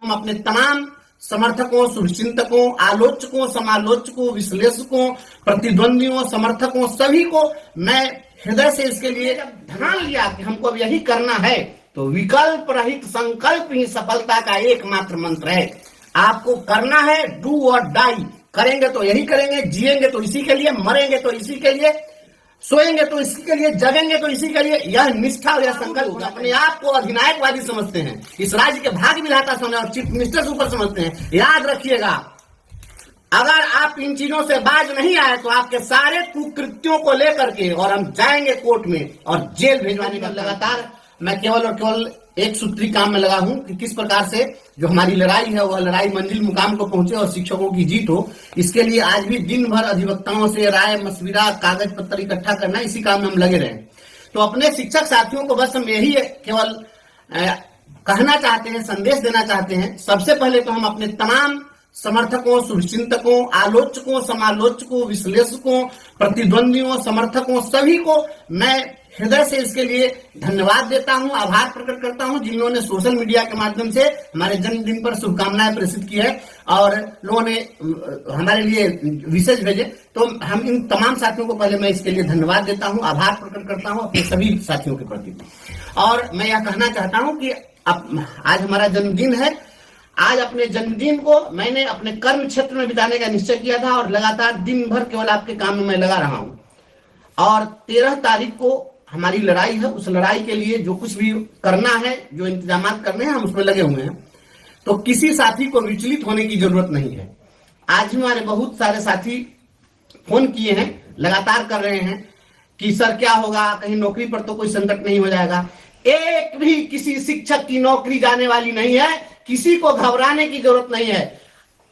हम अपने तमाम समर्थकों, शुभचिंतकों, आलोचकों, समालोचकों, विश्लेषकों, प्रतिद्वंदियों, समर्थकों सभी को मैं हृदय से इसके लिए ध्यान लिया कि हमको अब यही करना है, तो विकल्प रहित संकल्प ही सफलता का एकमात्र मंत्र है। आपको करना है डू और डाई, करेंगे तो यही करेंगे, जिएंगे तो इसी के लिए, मरेंगे तो इसी के लिए, सोएंगे तो इसी के लिए, जगेंगे तो इसी के लिए। यह निष्ठा और यह संकल्प अपने आप को अधिनायकवादी समझते हैं, इस राज्य के भाग्य विधाता समझते और चीफ मिनिस्टर से ऊपर समझते हैं। याद रखिएगा, अगर आप इन चीजों से बाज नहीं आए तो आपके सारे कुकृत्यों को लेकर के और हम जाएंगे कोर्ट में और जेल भेजवाने का। लगातार मैं केवल और केवल एक सूत्री काम में लगा हूं कि किस प्रकार से जो हमारी लड़ाई है वह लड़ाई मंजिल मुकाम को पहुंचे और शिक्षकों की जीत हो। इसके लिए आज भी दिन भर अधिवक्ताओं से राय मशविरा, कागज पत्र इकट्ठा करना, इसी काम में हम लगे रहे। तो अपने शिक्षक साथियों को बस हम यही केवल कहना चाहते हैं, संदेश देना चाहते हैं। सबसे पहले तो हम अपने तमाम समर्थकों, शुभचिंतकों, आलोचकों, समालोचकों, विश्लेषकों, प्रतिद्वंदियों, समर्थकों सभी को मैं हृदय से इसके लिए धन्यवाद देता हूं, आभार प्रकट करता हूं, जिन्होंने सोशल मीडिया के माध्यम से हमारे जन्मदिन पर शुभकामनाएं प्रेषित की है और लोगों ने हमारे लिए विशेष भेजे। तो हम इन तमाम साथियों को पहले मैं इसके लिए धन्यवाद देता हूं, आभार प्रकट करता हूं अपने सभी साथियों के प्रति। और मैं यह कहना चाहता हूं कि आज हमारा जन्मदिन है। आज अपने जन्मदिन को मैंने अपने कर्म क्षेत्र में बिताने का निश्चय किया था और लगातार दिन भर केवल आपके काम में मैं लगा रहा हूं। और 13 तारीख को हमारी लड़ाई है, उस लड़ाई के लिए जो कुछ भी करना है, जो इंतजाम करने हैं, हम उसमें लगे हुए हैं। तो किसी साथी को विचलित होने की जरूरत नहीं है। आज हमारे बहुत सारे साथी फोन किए हैं, लगातार कर रहे हैं कि सर क्या होगा, कहीं नौकरी पर तो कोई संकट नहीं हो जाएगा। एक भी किसी शिक्षक की नौकरी जाने वाली नहीं है, किसी को घबराने की जरूरत नहीं है।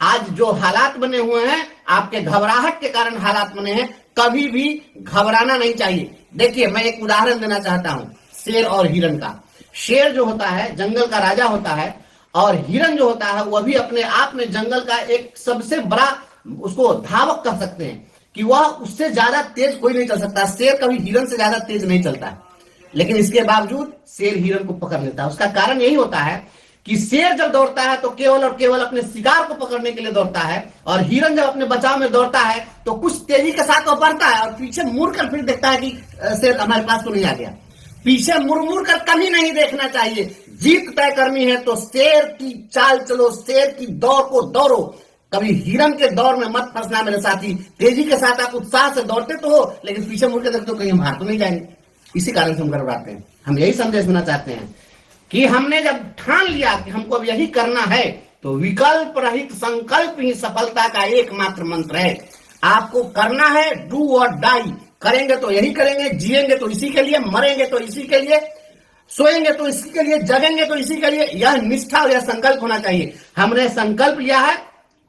आज जो हालात बने हुए हैं, आपके घबराहट के कारण हालात बने हैं, कभी भी घबराना नहीं चाहिए। देखिए, मैं एक उदाहरण देना चाहता हूं शेर और हिरण का। शेर जो होता है जंगल का राजा होता है और हिरण जो होता है वह भी अपने आप में जंगल का एक सबसे बड़ा, उसको धावक कह सकते हैं कि वह उससे ज्यादा तेज कोई नहीं चल सकता। शेर कभी हिरण से ज्यादा तेज नहीं चलता है, लेकिन इसके बावजूद शेर हिरण को पकड़ लेता है। उसका कारण यही होता है कि शेर जब दौड़ता है तो केवल और केवल अपने शिकार को पकड़ने के लिए दौड़ता है और हिरण जब अपने बचाव में दौड़ता है तो कुछ तेजी के साथ वो बढ़ता है और पीछे मुड़कर फिर देखता है कि शेर हमारे पास तो नहीं आ गया। पीछे मुड़ कर कभी नहीं देखना चाहिए। जीत तय करनी है तो शेर की चाल चलो, शेर की दौड़ को दौड़ो, कभी हिरण के दौर में मत फंसना मेरे साथी। तेजी के साथ आप उत्साह से दौड़ते तो हो, लेकिन पीछे मुड़ के देखते हो कहीं हम हार तो नहीं जाएंगे। इसी कारण से हम घबराते हैं। हम यही संदेश देना चाहते हैं कि हमने जब ठान लिया कि हमको अब यही करना है, तो विकल्प रहित संकल्प ही सफलता का एकमात्र मंत्र है। आपको करना है डू और डाई, करेंगे तो यही करेंगे, जिएंगे तो इसी के लिए, मरेंगे तो इसी के लिए, सोएंगे तो इसी के लिए, जगेंगे तो इसी के लिए। यह निष्ठा और यह संकल्प होना चाहिए। हमने संकल्प लिया है,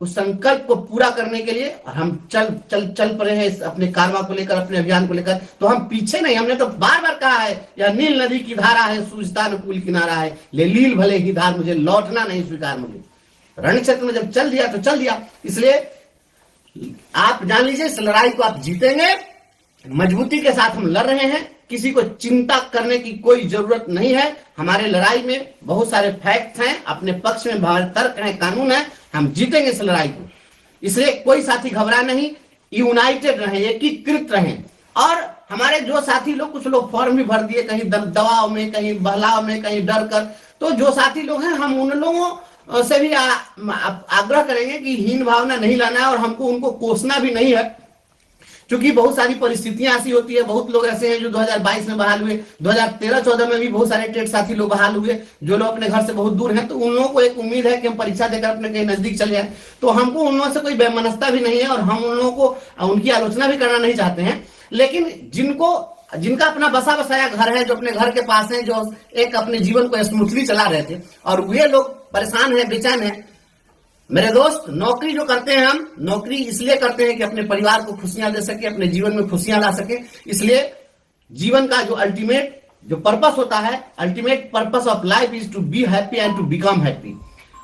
उस संकल्प को पूरा करने के लिए हम चल पड़े हैं अपने कारवा को लेकर, अपने अभियान को लेकर। तो हम पीछे नहीं, हमने तो बार बार कहा है यह नील नदी की धारा है, सूझता अनुकूल किनारा है, ले लील भले ही धार, मुझे लौटना नहीं स्वीकार मुझे। रण क्षेत्र में जब चल दिया तो चल दिया। इसलिए आप जान लीजिए इस लड़ाई को आप जीतेंगे। मजबूती के साथ हम लड़ रहे हैं, किसी को चिंता करने की कोई जरूरत नहीं है। हमारे लड़ाई में बहुत सारे फैक्ट्स हैं, अपने पक्ष में तर्क है, कानून है, हम जीतेंगे इस लड़ाई को। इसलिए कोई साथी घबरा नहीं, यूनाइटेड रहें, एकीकृत रहें। और हमारे जो साथी लोग, कुछ लोग फॉर्म भी भर दिए, कहीं दबाव में, कहीं बहलाव में, कहीं डर कर, तो जो साथी लोग हैं हम उन लोगों से भी आग्रह करेंगे कि हीन भावना नहीं लाना है और हमको उनको कोसना भी नहीं है, क्योंकि बहुत सारी परिस्थितियां ऐसी होती है। बहुत लोग ऐसे हैं जो 2022 में बहाल हुए, 2013-14 में भी बहुत सारे टेट साथी लोग बहाल हुए, जो लोग अपने घर से बहुत दूर हैं। तो उन लोगों को एक उम्मीद है कि हम परीक्षा देकर अपने कहीं नजदीक चले जाए। तो हमको उन लोगों से कोई बेमनस्ता भी नहीं है और हम उन लोगों को उनकी आलोचना भी करना नहीं चाहते हैं। लेकिन जिनका अपना बसा बसाया घर है, जो अपने घर के पास है, जो एक अपने जीवन को स्मूथली चला रहे थे और वे लोग परेशान है, बेचैन है। मेरे दोस्त, नौकरी जो करते हैं हम, नौकरी इसलिए करते हैं कि अपने परिवार को खुशियां दे सके, अपने जीवन में खुशियां ला सके। इसलिए जीवन का जो अल्टीमेट जो पर्पस होता है, ultimate purpose of life is to be happy and to become happy.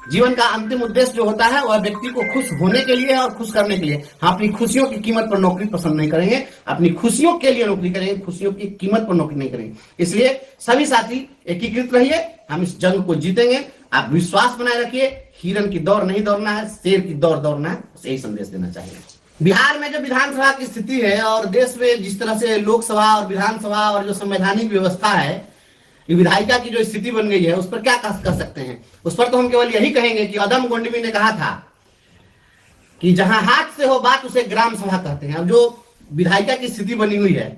जीवन का अंतिम उद्देश्य जो होता है वह व्यक्ति को खुश होने के लिए और खुश करने के लिए। हम अपनी खुशियों की कीमत पर नौकरी पसंद नहीं करेंगे, अपनी खुशियों के लिए नौकरी करेंगे, खुशियों की कीमत पर नौकरी नहीं करेंगे। इसलिए सभी साथी एकीकृत रहिए, हम इस जंग को जीतेंगे। आप विश्वास बनाए रखिए, हिरन की दौड़ नहीं दौड़ना है, शेर की दौड़ दौड़ना है, यही संदेश देना चाहिए। बिहार में जो विधानसभा की स्थिति है और देश में जिस तरह से लोकसभा और विधानसभा और जो संवैधानिक व्यवस्था है, ये विधायिका की जो स्थिति बन गई है, उस पर क्या कर सकते हैं? उस पर तो हम केवल यही कहेंगे कि अदम गोंडवी ने कहा था कि जहां हाथ से हो बात उसे ग्राम सभा कहते हैं। अब जो विधायिका की स्थिति बनी हुई है,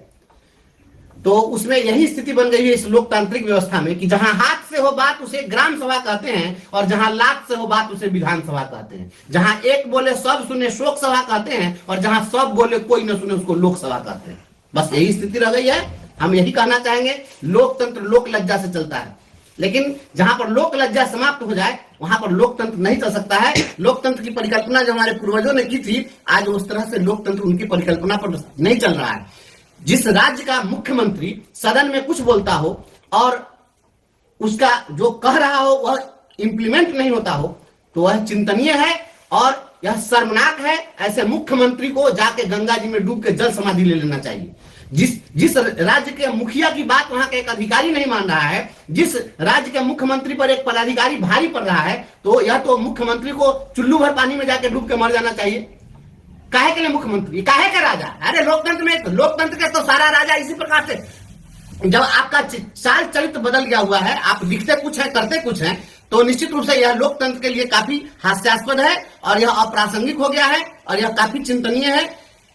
तो उसमें यही स्थिति बन गई है इस लोकतांत्रिक व्यवस्था में कि जहां हाथ से हो बात उसे ग्राम सभा कहते हैं और जहां लात से हो बात उसे विधानसभा कहते हैं। जहां एक बोले सब सुने शोक सभा कहते हैं और जहां सब बोले कोई न सुने उसको लोकसभा कहते हैं। बस यही स्थिति रह गई है। हम यही कहना चाहेंगे, लोकतंत्र लोक लज्जा से चलता है, लेकिन जहां पर लोक लज्जा समाप्त हो जाए वहां पर लोकतंत्र नहीं चल सकता है। लोकतंत्र की परिकल्पना जो हमारे पूर्वजों ने की थी, आज उस तरह से लोकतंत्र उनकी परिकल्पना पर नहीं चल रहा है। जिस राज्य का मुख्यमंत्री सदन में कुछ बोलता हो और उसका जो कह रहा हो वह इंप्लीमेंट नहीं होता हो, तो वह चिंतनीय है और यह शर्मनाक है। ऐसे मुख्यमंत्री को जाके गंगा जी में डूब के जल समाधि ले लेना चाहिए। जिस राज्य के मुखिया की बात वहां का एक अधिकारी नहीं मान रहा है, जिस राज्य के मुख्यमंत्री पर एक पदाधिकारी भारी पड़ रहा है, तो यह तो मुख्यमंत्री को चुल्लू भर पानी में जाके डूब के मर जाना चाहिए। काहे के लिए मुख्यमंत्री, काहे का राजा? अरे लोकतंत्र के तो सारा राजा इसी प्रकार से, जब आपका चाल चरित्र बदल गया हुआ है, आप लिखते कुछ है करते कुछ है, तो निश्चित रूप से यह लोकतंत्र के लिए काफी हास्यास्पद है और यह अप्रासंगिक हो गया है और यह काफी चिंतनीय है।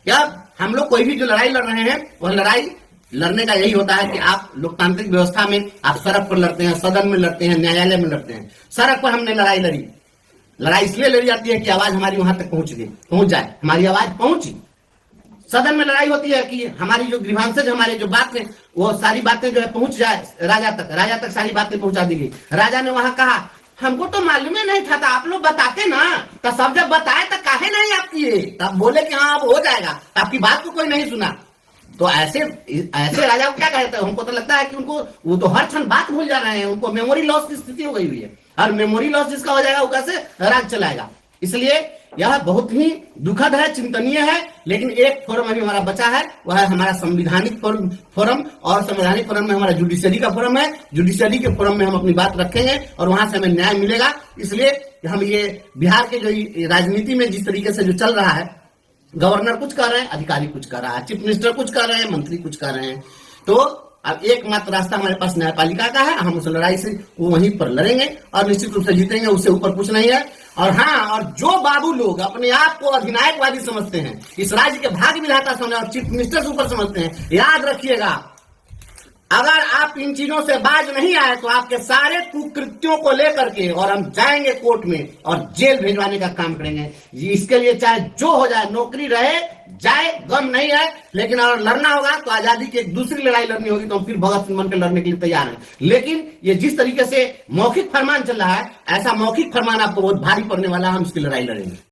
यह हम लोग कोई भी जो लड़ाई लड़ रहे हैं, वह लड़ाई लड़ने का यही होता है कि आप लोकतांत्रिक व्यवस्था में आप सड़क पर लड़ते हैं, सदन में लड़ते हैं, न्यायालय में लड़ते हैं। सड़क पर हमने लड़ाई लड़ी, लड़ाई इसलिए लड़ी जाती है कि आवाज हमारी वहां तक पहुंच जाए, हमारी आवाज पहुंची। सदन में लड़ाई होती है कि हमारी जो ग्रीवांसेज, हमारे जो बात है, वो सारी बातें जो है पहुंच जाए राजा तक सारी बातें पहुंचा दी गई। राजा ने वहां कहा हमको तो मालूम ही नहीं था, आप लोग बताते ना, तो सब जब बताए तो काहे नहीं आप किए? तब बोले कि हाँ अब हो जाएगा, आपकी बात को कोई नहीं सुना। तो ऐसे राजा को क्या कहते हैं? हमको तो लगता है कि उनको वो तो हर क्षण बात भूल जा रहे हैं, उनको मेमोरी लॉस की स्थिति हो गई हुई है। और मेमोरी लॉस जिसका हो जाएगा वो कैसे राज चलाएगा? इसलिए यह बहुत ही दुखद है, चिंतनीय है। लेकिन एक फोरम अभी हमारा बचा है, वह है हमारा संविधानिक फोरम, और संवैधानिक फोरम में हमारा जुडिशरी का फोरम है। जुडिशरी के फोरम में हम अपनी बात रखेंगे और वहां से हमें न्याय मिलेगा। इसलिए हम ये बिहार के जो राजनीति में जिस तरीके से जो चल रहा है, गवर्नर कुछ कर रहे हैं, अधिकारी कुछ कर रहा है, चीफ मिनिस्टर कुछ कर रहे हैं, मंत्री कुछ कर रहे हैं, तो अब एकमात्र रास्ता हमारे पास न्यायपालिका का है। हम उस लड़ाई से वो वहीं पर लड़ेंगे और निश्चित रूप से जीतेंगे, उससे ऊपर कुछ नहीं है। और हाँ, और जो बाबू लोग अपने आप को अधिनायकवादी समझते हैं, इस राज्य के भाग्य विधाता समझते हैं और चीफ मिनिस्टर से ऊपर समझते हैं, याद रखिएगा, अगर आप इन चीजों से बाज नहीं आए तो आपके सारे कुकृत्यों को लेकर के और हम जाएंगे कोर्ट में और जेल भेजवाने का काम करेंगे। इसके लिए चाहे जो हो जाए, नौकरी रहे जाए, गम नहीं है, लेकिन अगर लड़ना होगा तो आजादी की एक दूसरी लड़ाई लड़नी होगी, तो हम फिर भगत सिंह बनकर लड़ने के लिए तैयार हैं। लेकिन ये जिस तरीके से मौखिक फरमान चल रहा है, ऐसा मौखिक फरमान आपको बहुत भारी पड़ने वाला है, हम इसकी लड़ाई लड़ेंगे।